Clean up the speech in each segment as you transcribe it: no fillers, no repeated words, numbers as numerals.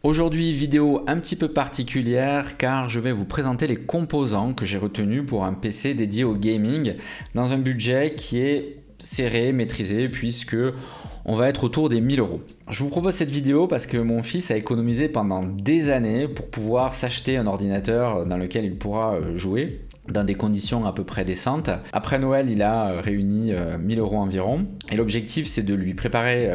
Aujourd'hui, vidéo un petit peu particulière car je vais vous présenter les composants que j'ai retenus pour un PC dédié au gaming dans un budget qui est serré, maîtrisé puisque on va être autour des 1000 euros. Je vous propose cette vidéo parce que mon fils a économisé pendant des années pour pouvoir s'acheter un ordinateur dans lequel il pourra jouer dans des conditions à peu près décentes. Après Noël, il a réuni 1000 euros environ et l'objectif c'est de lui préparer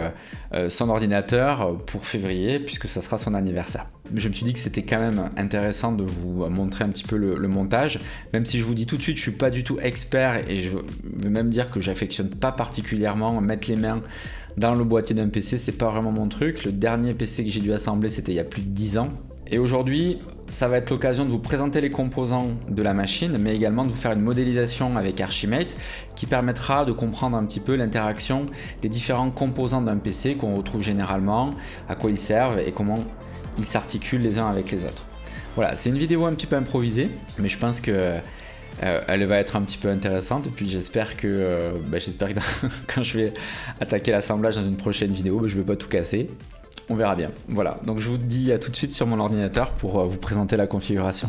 son ordinateur pour février puisque ça sera son anniversaire. Je me suis dit que c'était quand même intéressant de vous montrer un petit peu le montage, même si je vous dis tout de suite je suis pas du tout expert et je veux même dire que j'affectionne pas particulièrement mettre les mains dans le boîtier d'un PC, c'est pas vraiment mon truc. Le dernier PC que j'ai dû assembler c'était il y a plus de 10 ans. Et aujourd'hui, ça va être l'occasion de vous présenter les composants de la machine, mais également de vous faire une modélisation avec Archimate qui permettra de comprendre un petit peu l'interaction des différents composants d'un PC qu'on retrouve généralement, à quoi ils servent et comment ils s'articulent les uns avec les autres. Voilà, c'est une vidéo un petit peu improvisée, mais je pense que elle va être un petit peu intéressante. Et puis j'espère que, quand je vais attaquer l'assemblage dans une prochaine vidéo, je ne vais pas tout casser. On verra bien. Voilà, donc je vous dis à tout de suite sur mon ordinateur pour vous présenter la configuration.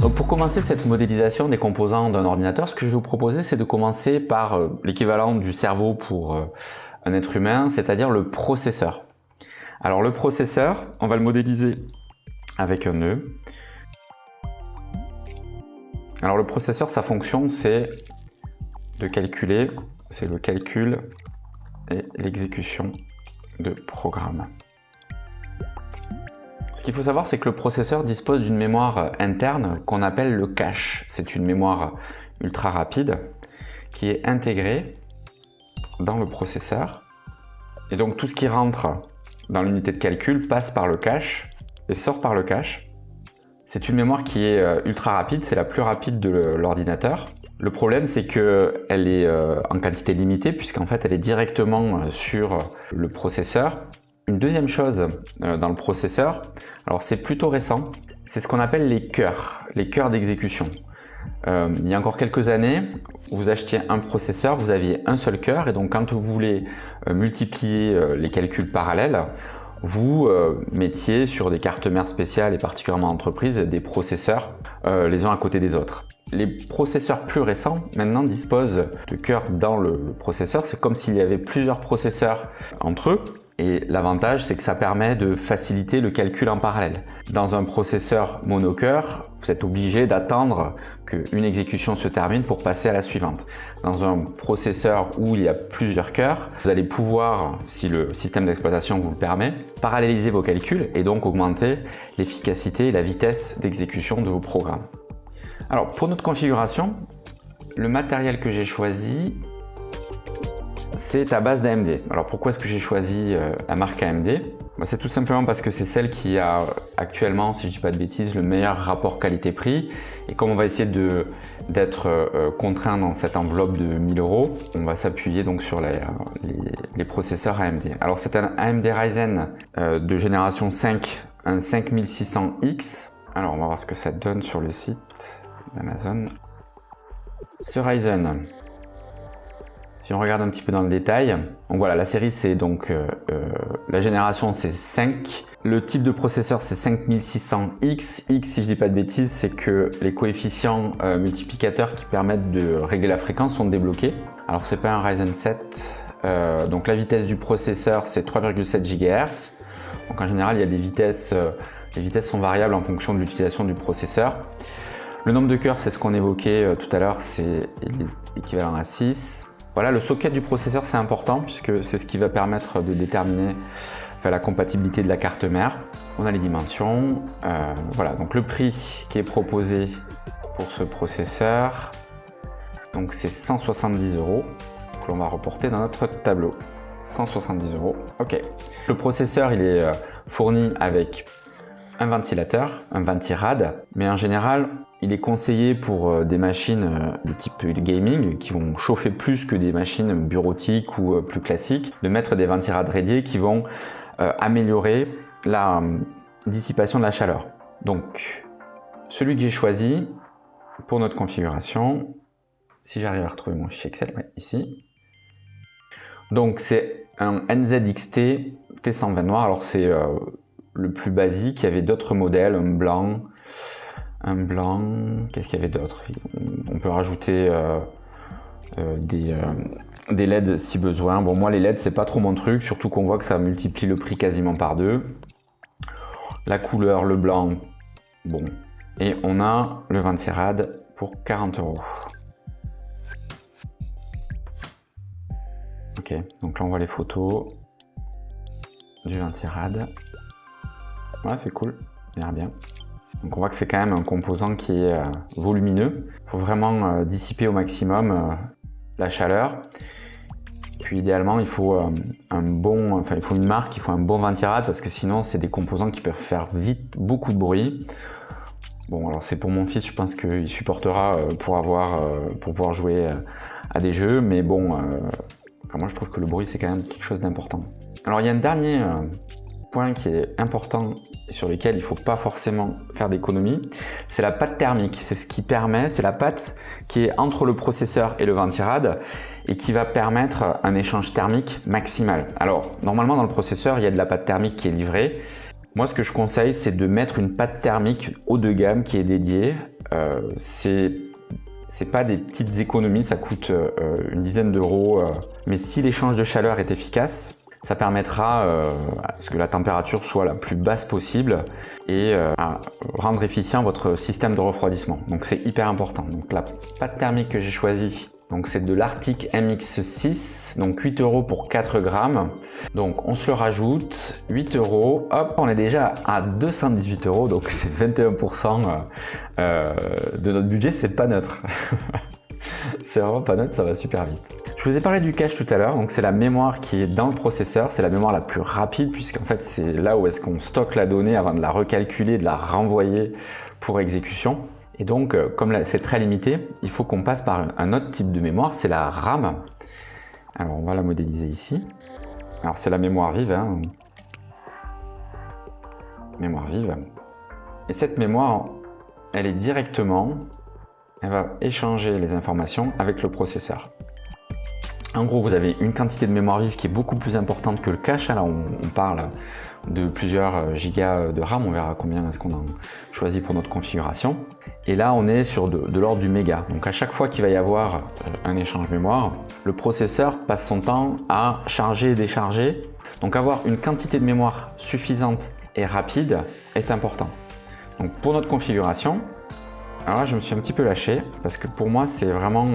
Donc pour commencer cette modélisation des composants d'un ordinateur, ce que je vais vous proposer, c'est de commencer par l'équivalent du cerveau pour un être humain, c'est-à-dire le processeur. Alors le processeur, on va le modéliser avec un nœud. Alors le processeur, sa fonction, c'est de calculer, c'est le calcul et l'exécution de programmes. Ce qu'il faut savoir, c'est que le processeur dispose d'une mémoire interne qu'on appelle le cache. C'est une mémoire ultra rapide qui est intégrée dans le processeur. Et donc tout ce qui rentre dans l'unité de calcul passe par le cache et sort par le cache. C'est une mémoire qui est ultra rapide, c'est la plus rapide de l'ordinateur. Le problème, c'est qu'elle est en quantité limitée puisqu'en fait elle est directement sur le processeur. Une deuxième chose dans le processeur, alors c'est plutôt récent, c'est ce qu'on appelle les cœurs d'exécution. Il y a encore quelques années, vous achetiez un processeur, vous aviez un seul cœur et donc quand vous voulez multiplier les calculs parallèles, vous mettiez sur des cartes mères spéciales et particulièrement entreprises des processeurs les uns à côté des autres. Les processeurs plus récents maintenant disposent de cœurs dans le processeur, c'est comme s'il y avait plusieurs processeurs entre eux. Et l'avantage, c'est que ça permet de faciliter le calcul en parallèle. Dans un processeur monocœur, vous êtes obligé d'attendre qu'une exécution se termine pour passer à la suivante. Dans un processeur où il y a plusieurs cœurs, vous allez pouvoir, si le système d'exploitation vous le permet, paralléliser vos calculs et donc augmenter l'efficacité et la vitesse d'exécution de vos programmes. Alors pour notre configuration, le matériel que j'ai choisi, c'est à base d'AMD. Alors pourquoi est-ce que j'ai choisi la marque AMD? C'est tout simplement parce que c'est celle qui a actuellement, si je ne dis pas de bêtises, le meilleur rapport qualité-prix. Et comme on va essayer d'être contraint dans cette enveloppe de 1000 euros, on va s'appuyer donc sur les processeurs AMD. Alors c'est un AMD Ryzen de génération 5, un 5600X. Alors on va voir ce que ça donne sur le site d'Amazon. Ce Ryzen, si on regarde un petit peu dans le détail, donc voilà, la série c'est donc la génération c'est 5, le type de processeur c'est 5600X. X, si je dis pas de bêtises, c'est que les coefficients multiplicateurs qui permettent de régler la fréquence sont débloqués. Alors c'est pas un Ryzen 7, donc la vitesse du processeur c'est 3,7 GHz. Donc en général il y a des vitesses, les vitesses sont variables en fonction de l'utilisation du processeur. Le nombre de cœurs, c'est ce qu'on évoquait tout à l'heure, c'est équivalent à 6. Voilà, le socket du processeur c'est important puisque c'est ce qui va permettre de déterminer la compatibilité de la carte mère. On a les dimensions, voilà, donc le prix qui est proposé pour ce processeur, donc c'est 170 euros que l'on va reporter dans notre tableau. 170 euros, ok. Le processeur il est fourni avec un ventilateur, un ventirad, mais en général il est conseillé pour des machines de type gaming qui vont chauffer plus que des machines bureautiques ou plus classiques, de mettre des ventirad radiés qui vont améliorer la dissipation de la chaleur. Donc celui que j'ai choisi pour notre configuration, si j'arrive à retrouver mon fichier Excel, ouais, ici, Donc c'est un NZXT T120 noir. Alors c'est le plus basique. Il y avait d'autres modèles, un blanc. Qu'est-ce qu'il y avait d'autre? On peut rajouter des LED si besoin. Bon, moi les LED c'est pas trop mon truc, surtout qu'on voit que ça multiplie le prix quasiment par 2. La couleur, le blanc, bon. Et on a le Ventirad pour 40 €. Ok, donc là on voit les photos du Ventirad. Ouais, c'est cool, il a l'air bien. Donc on voit que c'est quand même un composant qui est volumineux. Il faut vraiment dissiper au maximum la chaleur. Puis idéalement il faut il faut une marque, il faut un bon Ventirad parce que sinon c'est des composants qui peuvent faire vite beaucoup de bruit. Bon, alors c'est pour mon fils, je pense qu'il supportera pour pouvoir jouer à des jeux, mais bon, moi je trouve que le bruit c'est quand même quelque chose d'important. Alors il y a un dernier point qui est important et sur lequel il ne faut pas forcément faire d'économie, c'est la patte thermique. C'est ce qui permet, c'est la patte qui est entre le processeur et le Ventirad et qui va permettre un échange thermique maximal. Alors normalement dans le processeur il y a de la patte thermique qui est livrée. Moi, ce que je conseille, c'est de mettre une patte thermique haut de gamme qui est dédiée. C'est pas des petites économies, ça coûte une dizaine d'euros. Mais si l'échange de chaleur est efficace, ça permettra à ce que la température soit la plus basse possible et à rendre efficient votre système de refroidissement. Donc c'est hyper important. Donc la pâte thermique que j'ai choisie, donc c'est de l'Arctic MX6, donc 8 € pour 4 grammes. Donc on se le rajoute, 8 €, hop, on est déjà à 218 €, donc c'est 21% de notre budget, c'est pas neutre. C'est vraiment pas neutre, ça va super vite. Je vous ai parlé du cache tout à l'heure, donc c'est la mémoire qui est dans le processeur, c'est la mémoire la plus rapide puisqu'en fait c'est là où est-ce qu'on stocke la donnée avant de la recalculer, de la renvoyer pour exécution. Et donc comme c'est très limité, il faut qu'on passe par un autre type de mémoire, c'est la RAM. Alors on va la modéliser ici. Alors c'est la mémoire vive, hein. Mémoire vive. Et cette mémoire, elle est directement, elle va échanger les informations avec le processeur. En gros, vous avez une quantité de mémoire vive qui est beaucoup plus importante que le cache. Là, on parle de plusieurs gigas de RAM. On verra combien est-ce qu'on a choisi pour notre configuration. Et là, on est sur de l'ordre du méga. Donc, à chaque fois qu'il va y avoir un échange mémoire, le processeur passe son temps à charger et décharger. Donc, avoir une quantité de mémoire suffisante et rapide est important. Donc, pour notre configuration, alors là, je me suis un petit peu lâché parce que pour moi, c'est vraiment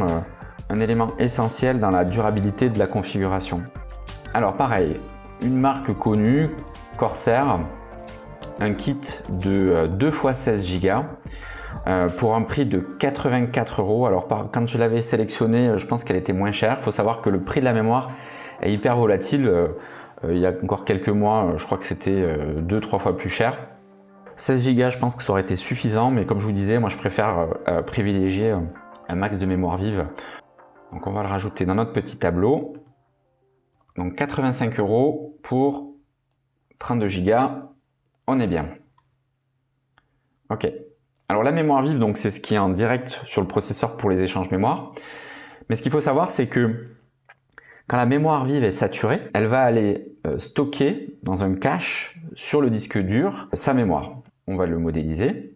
un élément essentiel dans la durabilité de la configuration. Alors pareil, une marque connue, Corsair, un kit de 2 x 16 Go pour un prix de 84 €. Alors quand je l'avais sélectionné, je pense qu'elle était moins chère. Il faut savoir que le prix de la mémoire est hyper volatile. Il y a encore quelques mois, je crois que c'était 2-3 fois plus cher. 16 Go, je pense que ça aurait été suffisant, mais comme je vous disais, moi je préfère privilégier un max de mémoire vive. Donc on va le rajouter dans notre petit tableau. Donc 85 € pour 32 Go, on est bien. Ok. Alors la mémoire vive, donc c'est ce qui est en direct sur le processeur pour les échanges mémoire. Mais ce qu'il faut savoir, c'est que quand la mémoire vive est saturée, elle va aller stocker dans un cache sur le disque dur sa mémoire. On va le modéliser.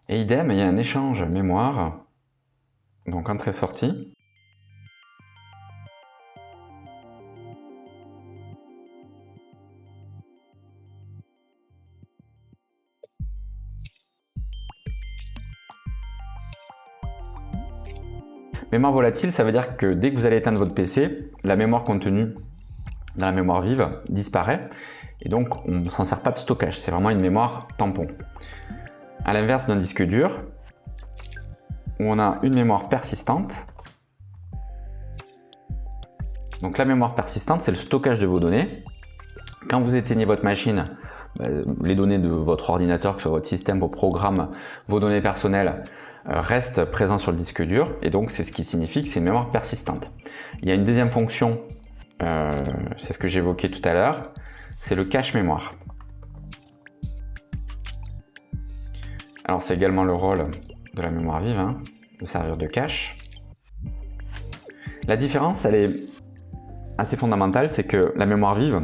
Et idem, il y a un échange mémoire, donc entrée-sortie. Mémoire volatile, ça veut dire que dès que vous allez éteindre votre PC, la mémoire contenue dans la mémoire vive disparaît et donc on ne s'en sert pas de stockage, c'est vraiment une mémoire tampon. À l'inverse d'un disque dur, où on a une mémoire persistante. Donc la mémoire persistante, c'est le stockage de vos données. Quand vous éteignez votre machine, les données de votre ordinateur, que ce soit votre système, vos programmes, vos données personnelles, restent présents sur le disque dur. Et donc c'est ce qui signifie que c'est une mémoire persistante. Il y a une deuxième fonction, c'est ce que j'évoquais tout à l'heure, c'est le cache mémoire. Alors c'est également le rôle de la mémoire vive, hein. de servir de cache. La différence, elle est assez fondamentale, c'est que la mémoire vive,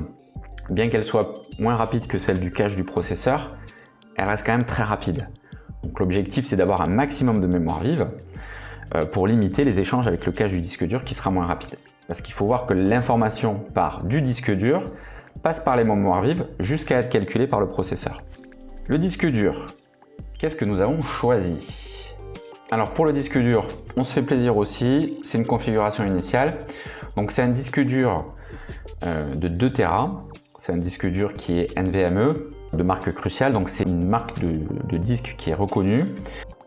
bien qu'elle soit moins rapide que celle du cache du processeur, elle reste quand même très rapide. Donc l'objectif, c'est d'avoir un maximum de mémoire vive pour limiter les échanges avec le cache du disque dur qui sera moins rapide. Parce qu'il faut voir que l'information part du disque dur, passe par les mémoires vives jusqu'à être calculée par le processeur. Le disque dur, qu'est-ce que nous avons choisi? Alors pour le disque dur, on se fait plaisir aussi, c'est une configuration initiale. Donc c'est un disque dur de 2 Tera, c'est un disque dur qui est NVMe, de marque Crucial, donc c'est une marque de disque qui est reconnue.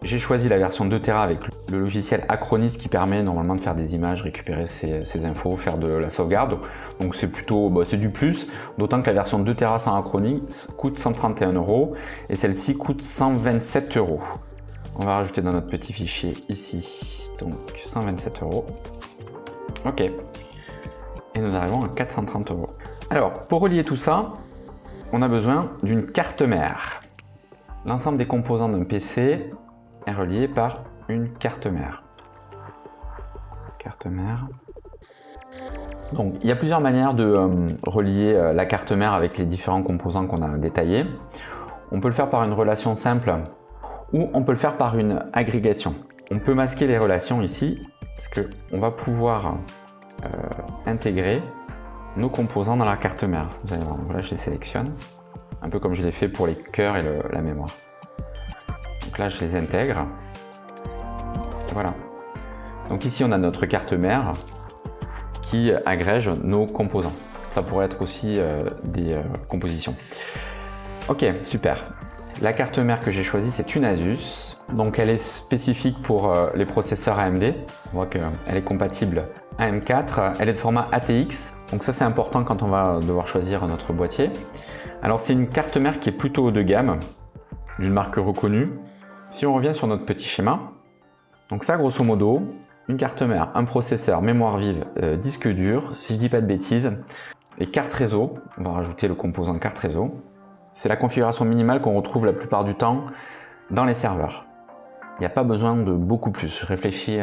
J'ai choisi la version 2 Tera avec le logiciel Acronis qui permet normalement de faire des images, récupérer ces infos, faire de la sauvegarde. Donc c'est plutôt, c'est du plus, d'autant que la version 2 Tera sans Acronis coûte 131 € et celle-ci coûte 127 €. On va rajouter dans notre petit fichier ici, donc 127 €. Ok. Et nous arrivons à 430 €. Alors, pour relier tout ça, on a besoin d'une carte mère. L'ensemble des composants d'un PC est relié par une carte mère. Carte mère. Donc, il y a plusieurs manières de relier la carte mère avec les différents composants qu'on a détaillés. On peut le faire par une relation simple ou on peut le faire par une agrégation. On peut masquer les relations ici parce qu'on va pouvoir intégrer nos composants dans la carte mère. Vous allez voir, là je les sélectionne, un peu comme je l'ai fait pour les cœurs et la mémoire. Donc là je les intègre. Voilà. Donc ici on a notre carte mère qui agrège nos composants. Ça pourrait être aussi des compositions. Ok, super. La carte mère que j'ai choisie, c'est une Asus. Donc elle est spécifique pour les processeurs AMD. On voit qu'elle est compatible AM4. Elle est de format ATX. Donc ça c'est important quand on va devoir choisir notre boîtier. Alors c'est une carte mère qui est plutôt haut de gamme, d'une marque reconnue. Si on revient sur notre petit schéma, donc ça grosso modo, une carte mère, un processeur, mémoire vive, disque dur, si je dis pas de bêtises, et carte réseau, on va rajouter le composant carte réseau. C'est la configuration minimale qu'on retrouve la plupart du temps dans les serveurs. Il n'y a pas besoin de beaucoup plus, je réfléchis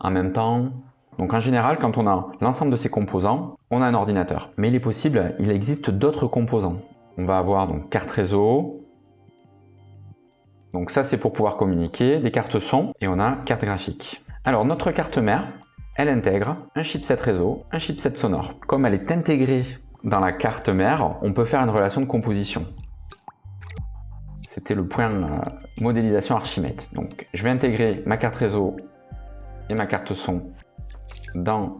en même temps. Donc en général, quand on a l'ensemble de ces composants, on a un ordinateur. Mais il est possible, il existe d'autres composants. On va avoir donc carte réseau. Donc ça c'est pour pouvoir communiquer, des cartes son et on a carte graphique. Alors notre carte mère, elle intègre un chipset réseau, un chipset sonore. Comme elle est intégrée dans la carte mère, on peut faire une relation de composition. C'était le point modélisation Archimède. Donc je vais intégrer ma carte réseau et ma carte son dans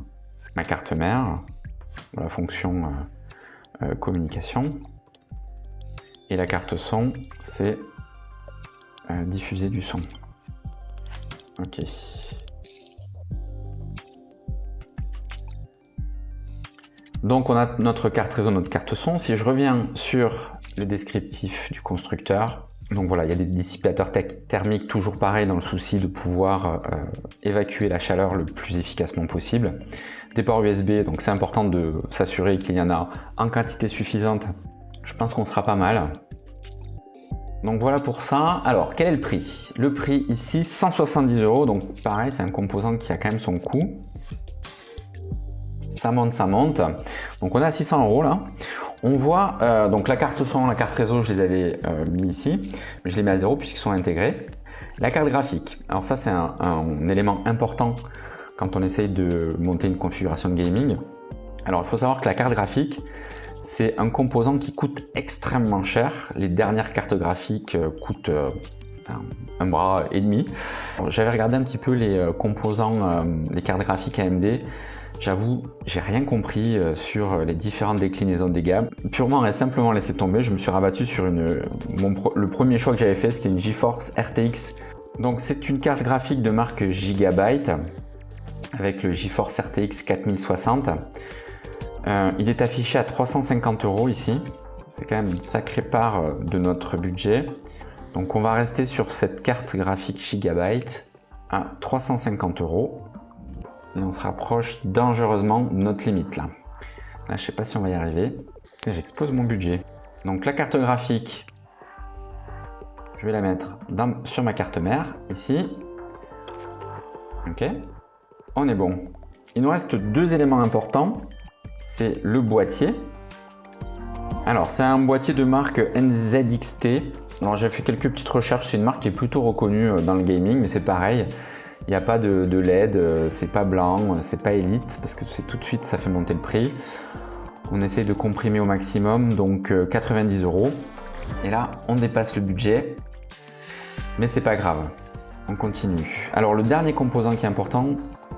ma carte mère, dans la fonction communication. Et la carte son, c'est diffuser du son. Ok. Donc on a notre carte réseau, notre carte son. Si je reviens sur le descriptif du constructeur, donc voilà, il y a des dissipateurs thermiques, toujours pareil dans le souci de pouvoir évacuer la chaleur le plus efficacement possible. Des ports USB, donc c'est important de s'assurer qu'il y en a en quantité suffisante. Je pense qu'on sera pas mal. Donc voilà pour ça. Alors quel est le prix? Le prix ici 170 €, donc pareil c'est un composant qui a quand même son coût. Ça monte, ça monte. Donc on est à 600 € là. On voit donc la carte son, la carte réseau, je les avais mis ici, mais je les mets à 0 puisqu'ils sont intégrés. La carte graphique, alors ça c'est un élément important quand on essaye de monter une configuration de gaming. Alors il faut savoir que la carte graphique, c'est un composant qui coûte extrêmement cher. Les dernières cartes graphiques coûtent un bras et demi. J'avais regardé un petit peu les composants, les cartes graphiques AMD. J'avoue, j'ai rien compris sur les différentes déclinaisons des gammes. Purement et simplement laissé tomber, je me suis rabattu sur le premier choix que j'avais fait, c'était une GeForce RTX. Donc c'est une carte graphique de marque Gigabyte avec le GeForce RTX 4060. Il est affiché à 350 € ici. C'est quand même une sacrée part de notre budget. Donc on va rester sur cette carte graphique Gigabyte à 350 €. Et on se rapproche dangereusement de notre limite là. Là, je sais pas si on va y arriver. J'explose mon budget. Donc la carte graphique, je vais la mettre sur ma carte mère, ici. Ok, on est bon. Il nous reste deux éléments importants. C'est le boîtier. Alors, c'est un boîtier de marque NZXT. Alors, j'ai fait quelques petites recherches. C'est une marque qui est plutôt reconnue dans le gaming, mais c'est pareil. Il n'y a pas de LED, c'est pas blanc, c'est pas Elite, parce que c'est tout de suite, ça fait monter le prix. On essaie de comprimer au maximum, donc 90 €. Et là, on dépasse le budget, mais c'est pas grave. On continue. Alors, le dernier composant qui est important,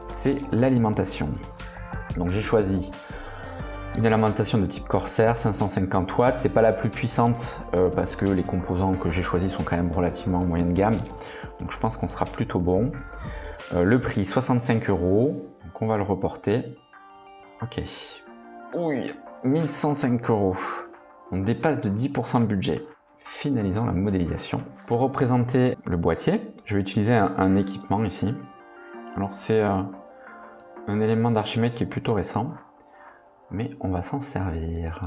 c'est l'alimentation. Donc, j'ai choisi une alimentation de type Corsair, 550 watts. C'est pas la plus puissante parce que les composants que j'ai choisis sont quand même relativement moyenne gamme. Donc, je pense qu'on sera plutôt bon. Le prix, 65 €. Donc, on va le reporter. Ok. Oui, 1105 €. On dépasse de 10% le budget. Finalisons la modélisation. Pour représenter le boîtier, je vais utiliser un équipement ici. Alors, c'est un élément d'Archimède qui est plutôt récent, mais on va s'en servir.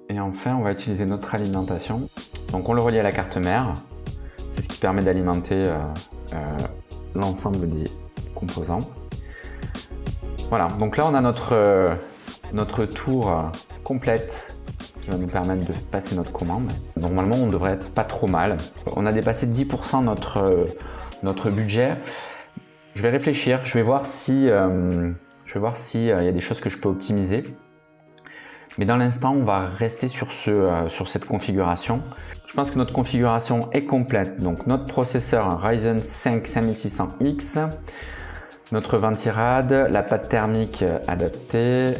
Et enfin, on va utiliser notre alimentation. Donc, on le relie à la carte mère. C'est ce qui permet d'alimenter l'ensemble des composants. Voilà, donc là, on a notre tour complète qui va nous permettre de passer notre commande. Normalement, on devrait être pas trop mal. On a dépassé de 10% notre budget. Je vais réfléchir, je vais voir si y a des choses que je peux optimiser. Mais dans l'instant, on va rester sur cette configuration. Je pense que notre configuration est complète. Donc notre processeur, un Ryzen 5 5600X, notre 20 rad, la pâte thermique adaptée,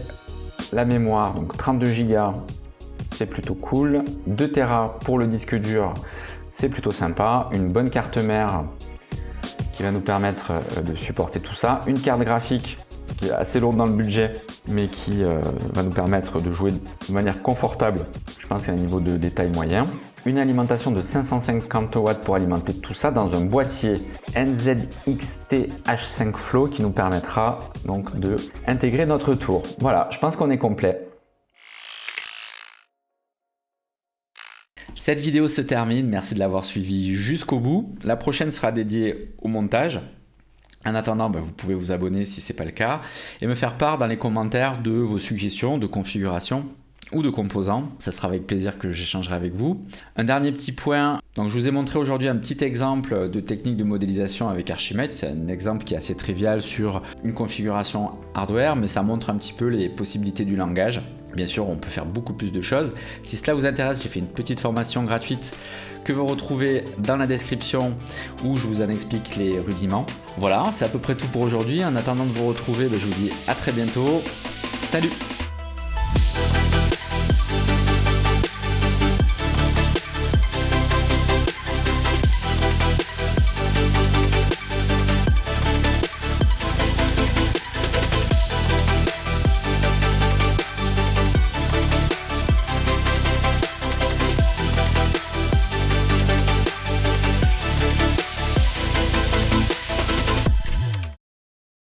la mémoire, donc 32 Go, c'est plutôt cool. 2 Tera pour le disque dur, c'est plutôt sympa. Une bonne carte mère qui va nous permettre de supporter tout ça. Une carte graphique qui est assez lourde dans le budget, mais qui va nous permettre de jouer de manière confortable, je pense qu'à un niveau de détail moyen. Une alimentation de 550 watts pour alimenter tout ça dans un boîtier NZXT H5 Flow qui nous permettra donc de intégrer notre tour. Voilà, je pense qu'on est complet. Cette vidéo se termine, merci de l'avoir suivi jusqu'au bout. La prochaine sera dédiée au montage. En attendant, vous pouvez vous abonner si ce n'est pas le cas et me faire part dans les commentaires de vos suggestions de configuration ou de composants. Ça sera avec plaisir que j'échangerai avec vous. Un dernier petit point, donc je vous ai montré aujourd'hui un petit exemple de technique de modélisation avec Archimède. C'est un exemple qui est assez trivial sur une configuration hardware, mais ça montre un petit peu les possibilités du langage. Bien sûr, on peut faire beaucoup plus de choses. Si cela vous intéresse, j'ai fait une petite formation gratuite que vous retrouvez dans la description où je vous en explique les rudiments. Voilà, c'est à peu près tout pour aujourd'hui. En attendant de vous retrouver, je vous dis à très bientôt. Salut!